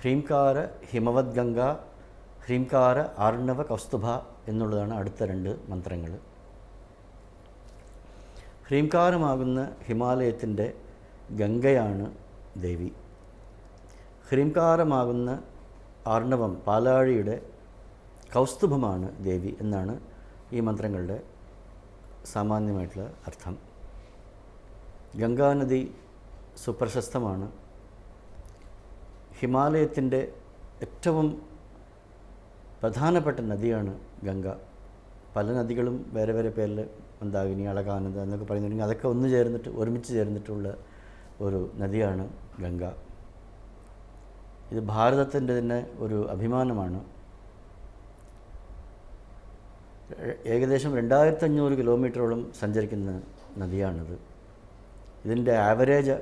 ഹ്രീംകാര ഹിമവത് ഗംഗ, ഹ്രീംകാര ആർണവ കൗസ്തുഭ എന്നുള്ളതാണ് അടുത്ത രണ്ട് മന്ത്രങ്ങൾ. ഹ്രീംകാരമാകുന്ന ഹിമാലയത്തിൻ്റെ ഗംഗയാണ് ദേവി. ഹ്രീംകാരമാകുന്ന ആർണവം പാലാഴിയുടെ കൗസ്തുഭമാണ് ദേവി എന്നാണ് ഈ മന്ത്രങ്ങളുടെ സാമാന്യമായിട്ടുള്ള അർത്ഥം. ഗംഗാനദി സുപ്രശസ്തമാണ്. ഹിമാലയത്തിൻ്റെ ഏറ്റവും പ്രധാനപ്പെട്ട നദിയാണ് ഗംഗ. പല നദികളും വേറെ വേറെ പേരിൽ മന്ദാകിനി, അളകാനന്ദ എന്നൊക്കെ പറയുന്നുണ്ടെങ്കിൽ അതൊക്കെ ഒരുമിച്ച് ചേർന്നിട്ടുള്ള ഒരു നദിയാണ് ഗംഗ. ഇത് ഭാരതത്തിൻ്റെ തന്നെ ഒരു അഭിമാനമാണ്. ഏകദേശം 2500 കിലോമീറ്ററോളം സഞ്ചരിക്കുന്ന നദിയാണിത്. ഇതിൻ്റെ ആവറേജ്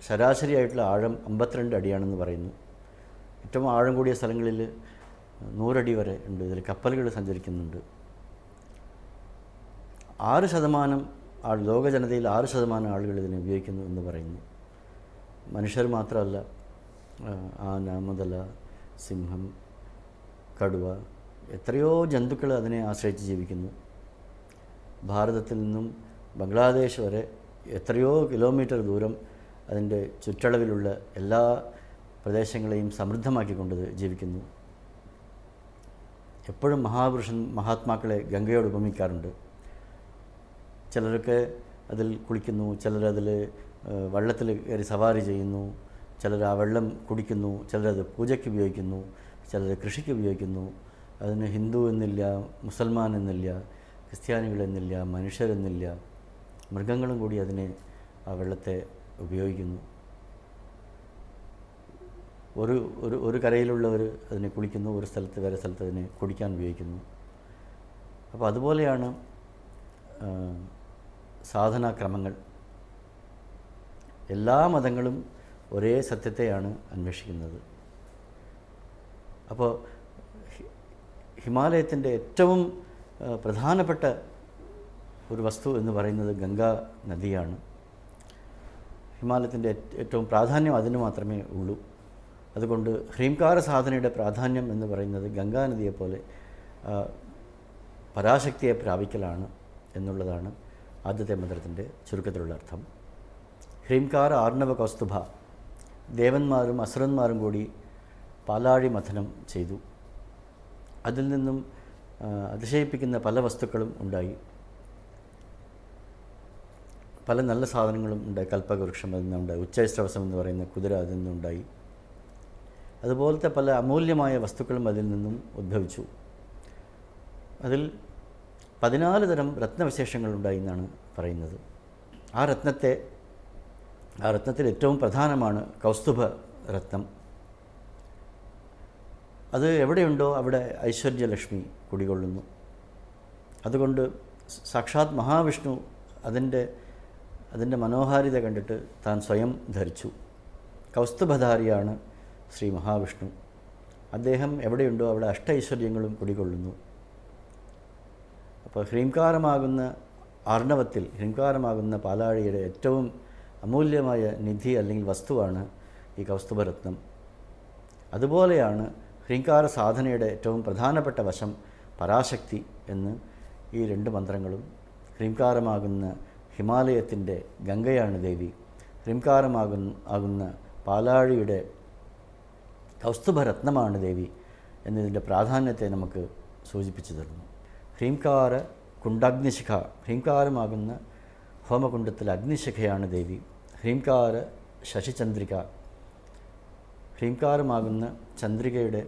ശരാശരിയായിട്ടുള്ള ആഴം 52 അടിയാണെന്ന് പറയുന്നു. ഏറ്റവും ആഴം കൂടിയ സ്ഥലങ്ങളിൽ 100 അടി വരെ ഉണ്ട്. ഇതിൽ കപ്പലുകൾ സഞ്ചരിക്കുന്നുണ്ട്. 6% ലോക ജനതയിൽ 6% ആളുകൾ ഇതിനെ ഉപയോഗിക്കുന്നു എന്ന് പറയുന്നു. മനുഷ്യർ മാത്രമല്ല, ആന, മുതല, സിംഹം, കടുവ, എത്രയോ ജന്തുക്കൾ അതിനെ ആശ്രയിച്ച് ജീവിക്കുന്നു. ഭാരതത്തിൽ നിന്നും ബംഗ്ലാദേശ് വരെ എത്രയോ കിലോമീറ്റർ ദൂരം അതിൻ്റെ ചുറ്റളവിലുള്ള എല്ലാ പ്രദേശങ്ങളെയും സമൃദ്ധമാക്കിക്കൊണ്ട് ജീവിക്കുന്നു. എപ്പോഴും മഹാത്മാക്കളെ ഗംഗയോട് ഉപമിക്കാറുണ്ട്. ചിലരൊക്കെ അതിൽ കുളിക്കുന്നു, ചിലരതിൽ വള്ളത്തിൽ കയറി സവാരി ചെയ്യുന്നു, ചിലർ ആ വെള്ളം കുടിക്കുന്നു, ചിലരത് പൂജയ്ക്ക് ഉപയോഗിക്കുന്നു, ചിലർ കൃഷിക്ക് ഉപയോഗിക്കുന്നു. അതിന് ഹിന്ദു എന്നില്ല, മുസൽമാൻ എന്നില്ല, ക്രിസ്ത്യാനികളെന്നില്ല, മനുഷ്യരെന്നില്ല, മൃഗങ്ങളും കൂടി അതിനെ ആ വെള്ളത്തെ ഉപയോഗിക്കുന്നു. ഒരു കരയിലുള്ളവർ അതിനെ കുളിക്കുന്നു, ഒരു സ്ഥലത്ത് വേറെ സ്ഥലത്ത് അതിനെ കുടിക്കാൻ ഉപയോഗിക്കുന്നു. അപ്പോൾ അതുപോലെയാണ് സാധനാക്രമങ്ങൾ. എല്ലാ മതങ്ങളും ഒരേ സത്യത്തെയാണ് അന്വേഷിക്കുന്നത്. അപ്പോൾ ഹിമാലയത്തിൻ്റെ ഏറ്റവും പ്രധാനപ്പെട്ട ഒരു വസ്തു എന്ന് പറയുന്നത് ഗംഗാ നദിയാണ്. ഹിമാലയത്തിൻ്റെ ഏറ്റവും പ്രാധാന്യം അതിന് മാത്രമേ ഉള്ളൂ. അതുകൊണ്ട് ഹ്രീംകാര സാധനയുടെ പ്രാധാന്യം എന്ന് പറയുന്നത് ഗംഗാനദിയെപ്പോലെ പരാശക്തിയെ പ്രാപിക്കലാണ് എന്നുള്ളതാണ് ആദ്യത്തെ മന്ത്രത്തിൻ്റെ ചുരുക്കത്തിലുള്ള അർത്ഥം. ഹ്രീംകാര ആർണവ കൗസ്തുഭ. ദേവന്മാരും അസുരന്മാരും കൂടി പാലാഴി മഥനം ചെയ്തു. അതിൽ നിന്നും അതിശയിപ്പിക്കുന്ന പല വസ്തുക്കളും ഉണ്ടായി. പല നല്ല സാധനങ്ങളും ഉണ്ടായി. കൽപ്പകവൃക്ഷം അതിൽ നിന്നുണ്ടായി, ഉച്ചൈശ്രവസം എന്ന് പറയുന്ന കുതിര അതിൽ നിന്നുണ്ടായി. അതുപോലത്തെ പല അമൂല്യമായ വസ്തുക്കളും അതിൽ നിന്നും ഉദ്ഭവിച്ചു. അതിൽ 14 തരം രത്നവിശേഷങ്ങളുണ്ടായി എന്നാണ് പറയുന്നത്. ആ രത്നത്തിൽ ഏറ്റവും പ്രധാനമാണ് കൗസ്തുഭ രത്നം. അത് എവിടെയുണ്ടോ അവിടെ ഐശ്വര്യലക്ഷ്മി കുടികൊള്ളുന്നു. അതുകൊണ്ട് സാക്ഷാത് മഹാവിഷ്ണു അതിൻ്റെ മനോഹാരിത കണ്ടിട്ട് താൻ സ്വയം ധരിച്ചു. കൗസ്തുഭധാരിയാണ് ശ്രീ മഹാവിഷ്ണു. അദ്ദേഹം എവിടെയുണ്ടോ അവിടെ അഷ്ടൈശ്വര്യങ്ങളും കുടികൊള്ളുന്നു. അപ്പോൾ ഹ്രീംകാരമാകുന്ന ആർണവത്തിൽ, ഹ്രീംകാരമാകുന്ന പാലാഴിയുടെ ഏറ്റവും അമൂല്യമായ നിധി അല്ലെങ്കിൽ വസ്തുവാണ് ഈ കൗസ്തുഭരത്നം. അതുപോലെയാണ് ഹ്രീംകാര സാധനയുടെ ഏറ്റവും പ്രധാനപ്പെട്ട വശം പരാശക്തി എന്ന് ഈ രണ്ട് മന്ത്രങ്ങളും. ഹ്രീംകാരമാകുന്ന ഹിമാലയത്തിൻ്റെ ഗംഗയാണ് ദേവി. ഹ്രീംകാരമാകുന്ന പാലാഴിയുടെ കൗസ്തുഭരത്നമാണ് ദേവി എന്നതിൻ്റെ പ്രാധാന്യത്തെ നമുക്ക് സൂചിപ്പിച്ചു തരുന്നു. ഹ്രീംകാര കുണ്ടാഗ്നിശിഖ. ഹ്രീംകാരമാകുന്ന ഹോമകുണ്ടത്തിലെ അഗ്നിശിഖയാണ് ദേവി. ഹ്രീംകാര ശശിചന്ദ്രിക. ഹ്രീംകാരമാകുന്ന ചന്ദ്രികയുടെ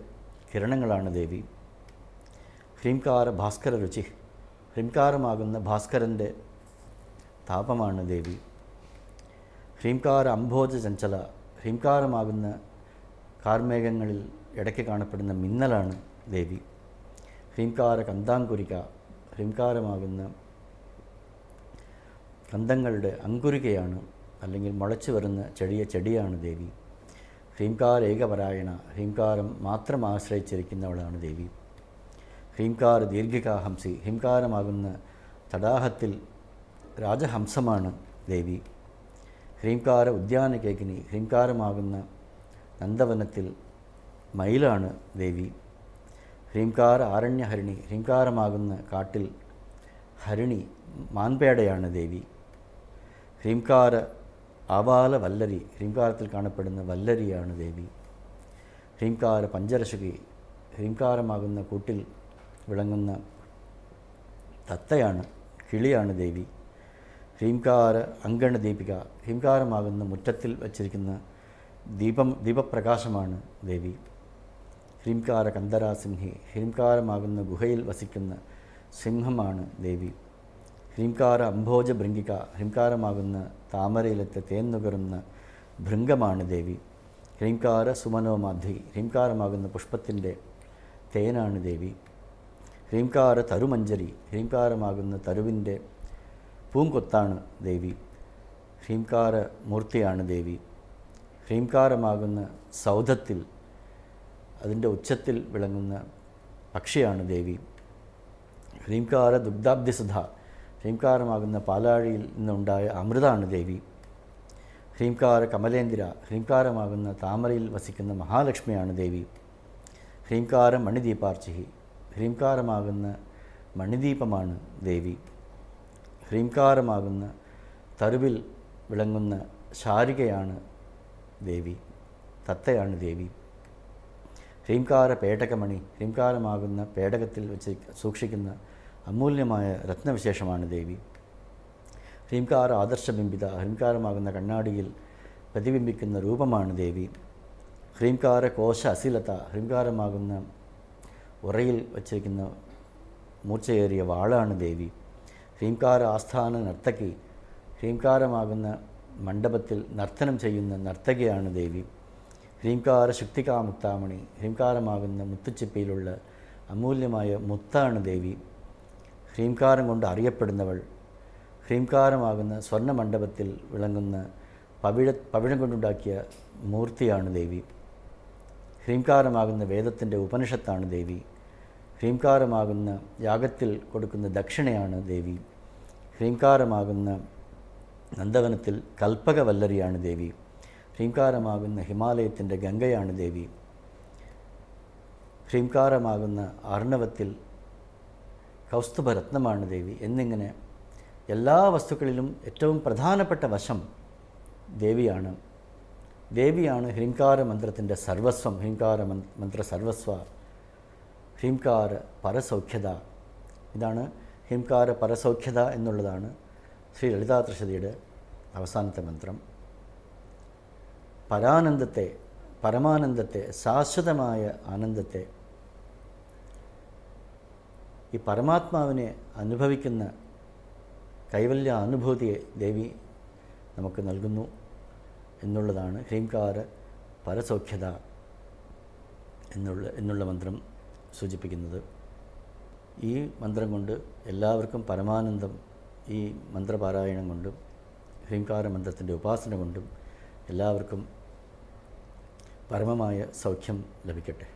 കിരണങ്ങളാണ് ദേവി. ഹ്രീംകാര ഭാസ്കര രുചി. ഹ്രീംകാരമാകുന്ന ഭാസ്കരൻ്റെ താപമാണ് ദേവി. ഹ്രീംകാര അംഭോജ ചഞ്ചല. ഹ്രീംകാരമാകുന്ന കാർമേഘങ്ങളിൽ ഇടയ്ക്ക് കാണപ്പെടുന്ന മിന്നലാണ് ദേവി. ഹ്രീംകാര കന്താങ്കുരിക. ഹ്രീംകാരമാകുന്ന കന്തങ്ങളുടെ അങ്കുരികയാണ്, അല്ലെങ്കിൽ മുളച്ചു വരുന്ന ചെടിയാണ് ദേവി. ഹ്രീംകാര ഏകപരായണ. ഹ്രീംകാരം മാത്രം ആശ്രയിച്ചിരിക്കുന്നവളാണ് ദേവി. ഹ്രീംകാര ദീർഘികാഹംസി. ഹ്രീംകാരമാകുന്ന തടാഹത്തിൽ രാജഹംസമാണ് ദേവി. ഹ്രീംകാര ഉദ്യാനകേകിനി. ഹ്രീംകാരമാകുന്ന നന്ദവനത്തിൽ മയിലാണ് ദേവി. ഹ്രീംകാര ആരണ്യഹരിണി, ഹ്രീംകാരമാകുന്ന കാട്ടിൽ ഹരിണി മാൻപേടയാണ് ദേവി. ഹ്രീംകാര ആവാല വല്ലരി, ഹ്രീംകാരത്തിൽ കാണപ്പെടുന്ന വല്ലരിയാണ് ദേവി. ഹ്രീംകാര പഞ്ചരശുകി, ഹ്രീംകാരമാകുന്ന കൂട്ടിൽ വിളങ്ങുന്ന തത്തയാണ്, കിളിയാണ് ദേവി. ഹ്രീംകാര അങ്കണദീപിക, ഹ്രീംകാരമാകുന്ന മുറ്റത്തിൽ വച്ചിരിക്കുന്ന ദീപപ്രകാശമാണ് ദേവി. ഹ്രീംകാര കന്ദരാസിംഹി, ഹ്രീംകാരമാകുന്ന ഗുഹയിൽ വസിക്കുന്ന സിംഹമാണ് ദേവി. ഹ്രീംകാര അംഭോജ ഭൃംഗിക, ഹ്രീംകാരമാകുന്ന താമരയിലത്തെ തേൻ നുകരുന്ന ഭൃംഗമാണ് ദേവി. ഹ്രീംകാര സുമനോമാധി, ഹ്രീംകാരമാകുന്ന പുഷ്പത്തിൻ്റെ തേനാണ് ദേവി. ഹ്രീംകാര തരുമഞ്ജരി, ഹ്രീംകാരമാകുന്ന തരുവിൻ്റെ പൂങ്കൊത്താണ് ദേവി. ഹ്രീംകാര മൂർത്തിയാണ് ദേവി. ഹ്രീംകാരമാകുന്ന സൗധത്തിൽ അതിൻ്റെ ഉച്ചത്തിൽ വിളങ്ങുന്ന പക്ഷിയാണ് ദേവി. ഹ്രീംകാര ദുഗ്ധാബ്ദിസുധ, ഹ്രീംകാരമാകുന്ന പാലാഴിയിൽ നിന്നുണ്ടായ അമൃതാണ് ദേവി. ഹ്രീംകാര കമലേന്ദിര, ഹ്രീംകാരമാകുന്ന താമരയിൽ വസിക്കുന്ന മഹാലക്ഷ്മിയാണ് ദേവി. ഹ്രീംകാര മണിദീപാർച്ചിഹി, ഹ്രീംകാരമാകുന്ന മണിദീപമാണ് ദേവി. ഹ്രീംകാരമാകുന്ന തരുവിൽ വിളങ്ങുന്ന ശാരികയാണ് ദേവി, തത്തയാണ് ദേവി. ഹ്രീംകാര പേടകമണി, ഹ്രീംകാരമാകുന്ന പേടകത്തിൽ വെച്ച് സൂക്ഷിക്കുന്ന അമൂല്യമായ രത്നവിശേഷമാണ് ദേവി. ഹ്രീംകാര ആദർശബിംബിത, ഹ്രീംകാരമാകുന്ന കണ്ണാടിയിൽ പ്രതിബിംബിക്കുന്ന രൂപമാണ് ദേവി. ഹ്രീംകാര കോശ അസിലത, ഹ്രീംകാരമാകുന്ന ഉറയിൽ വച്ചിരിക്കുന്ന മൂർച്ചയേറിയ വാളാണ് ദേവി. ഹ്രീംകാര ആസ്ഥാന നർത്തകി, ഹ്രീംകാരമാകുന്ന മണ്ഡപത്തിൽ നർത്തനം ചെയ്യുന്ന നർത്തകിയാണ് ദേവി. ഹ്രീംകാര ശുക്തികാമുക്താമണി, ഹ്രീംകാരമാകുന്ന മുത്തുച്ചിപ്പിയിലുള്ള അമൂല്യമായ മുത്താണ് ദേവി. ഹ്രീംകാരം കൊണ്ട് അറിയപ്പെടുന്നവൾ, ഹ്രീംകാരമാകുന്ന സ്വർണ്ണമണ്ഡപത്തിൽ വിളങ്ങുന്ന പവിഴം കൊണ്ടുണ്ടാക്കിയ മൂർത്തിയാണ് ദേവി. ഹ്രീംകാരമാകുന്ന വേദത്തിൻ്റെ ഉപനിഷത്താണ് ദേവി. ഹ്രീംകാരമാകുന്ന യാഗത്തിൽ കൊടുക്കുന്ന ദക്ഷിണയാണ് ദേവി. ഹ്രീംകാരമാകുന്ന നന്ദവനത്തിൽ കൽപ്പകവല്ലരിയാണ് ദേവി. ഹ്രീംകാരമാകുന്ന ഹിമാലയത്തിൻ്റെ ഗംഗയാണ് ദേവി. ഹ്രീംകാരമാകുന്ന ആർണവത്തിൽ കൗസ്തുഭരത്നമാണ് ദേവി. എന്നിങ്ങനെ എല്ലാ വസ്തുക്കളിലും ഏറ്റവും പ്രധാനപ്പെട്ട വശം ദേവിയാണ്. ദേവിയാണ് ഹ്രീംകാര മന്ത്രത്തിൻ്റെ സർവസ്വം. ഹ്രീംകാര മന്ത്ര സർവസ്വ, ഹ്രീംകാര പരസൗഖ്യത. ഇതാണ് ഹ്രീംകാര പരസൗഖ്യത എന്നുള്ളതാണ് ശ്രീ ലളിതാ ത്രിശതിയുടെ അവസാനത്തെ മന്ത്രം. പരാനന്ദത്തെ, പരമാനന്ദത്തെ, ശാശ്വതമായ ആനന്ദത്തെ, ഈ പരമാത്മാവിനെ അനുഭവിക്കുന്ന കൈവല്യ അനുഭൂതിയെ ദേവി നമുക്ക് നൽകുന്നു എന്നുള്ളതാണ് ഹ്രീംകാര പരസൗഖ്യത എന്നുള്ള മന്ത്രം സൂചിപ്പിക്കുന്നത്. ഈ മന്ത്രം കൊണ്ട് എല്ലാവർക്കും പരമാനന്ദം, ഈ മന്ത്രപാരായണം കൊണ്ടും ഹ്രീംകാര മന്ത്രത്തിൻ്റെ ഉപാസന കൊണ്ടും എല്ലാവർക്കും പരമമായ സൗഖ്യം ലഭിക്കട്ടെ.